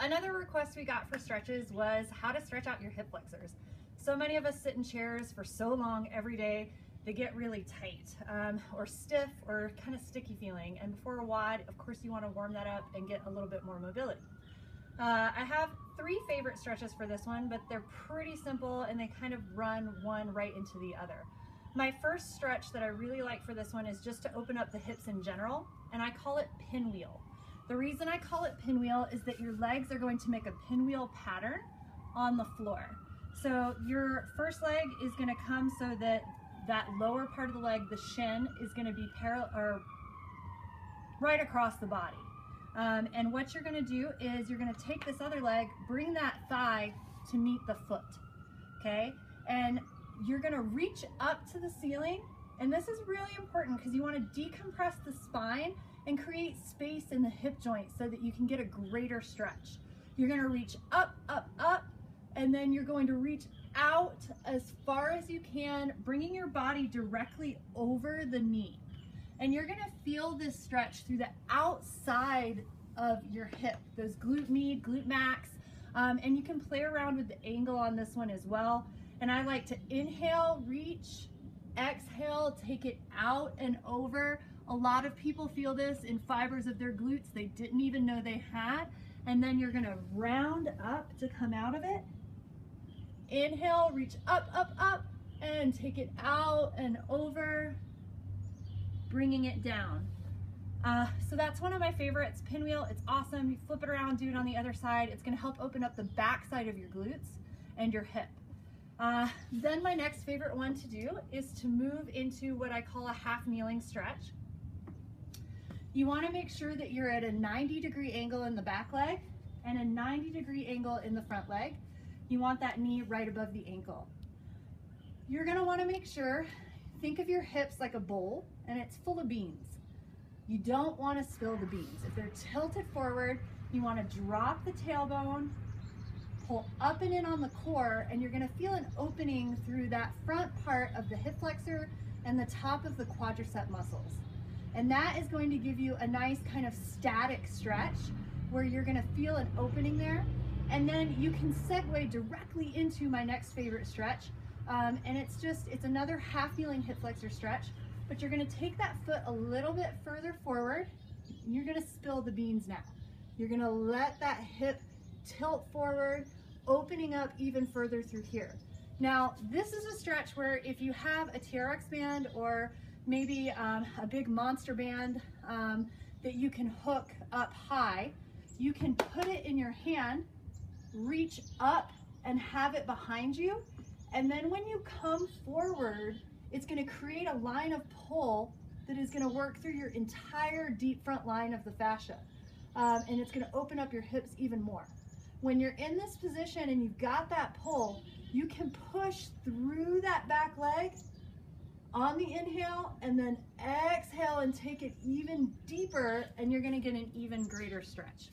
Another request we got for stretches was how to stretch out your hip flexors. So many of us sit in chairs for so long every day, they get really tight or stiff or kind of sticky feeling. And before a WOD, of course, you want to warm that up and get a little bit more mobility. I have 3 favorite stretches for this one, but they're pretty simple and they kind of run one right into the other. My first stretch that I really like for this one is just to open up the hips in general, and I call it pinwheel. The reason I call it pinwheel is that your legs are going to make a pinwheel pattern on the floor. So your first leg is going to come so that that lower part of the leg, the shin, is going to be parallel or right across the body. And what you're going to do is you're going to take this other leg, bring that thigh to meet the foot, okay? And you're going to reach up to the ceiling, and this is really important because you want to decompress the spine and create space in the hip joint so that you can get a greater stretch. You're going to reach up, up, up, and then you're going to reach out as far as you can, bringing your body directly over the knee. And you're going to feel this stretch through the outside of your hip, those glute med, glute max, and you can play around with the angle on this one as well. And I like to inhale, reach, exhale, take it out and over. A lot of people feel this in fibers of their glutes they didn't even know they had. And then you're going to round up to come out of it. Inhale, reach up, up, up, and take it out and over, bringing it down. So that's one of my favorites, pinwheel. It's awesome. You flip it around, do it on the other side. It's going to help open up the back side of your glutes and your hip. Then my next favorite one to do is to move into what I call a half kneeling stretch. You want to make sure that you're at a 90-degree angle in the back leg and a 90-degree angle in the front leg. You want that knee right above the ankle. You're going to want to make sure, think of your hips like a bowl and it's full of beans. You don't want to spill the beans. If they're tilted forward, you want to drop the tailbone, pull up and in on the core, and you're going to feel an opening through that front part of the hip flexor and the top of the quadricep muscles. And that is going to give you a nice kind of static stretch where you're going to feel an opening there. And then you can segue directly into my next favorite stretch. And it's another half kneeling hip flexor stretch, but you're going to take that foot a little bit further forward. You're going to spill the beans now. You're going to let that hip tilt forward, opening up even further through here. Now, this is a stretch where if you have a TRX band or maybe a big monster band that you can hook up high, you can put it in your hand, reach up and have it behind you. And then when you come forward, it's going to create a line of pull that is going to work through your entire deep front line of the fascia. And it's going to open up your hips even more. When you're in this position and you've got that pull, you can push through that back leg on the inhale and then exhale and take it even deeper, and you're going to get an even greater stretch.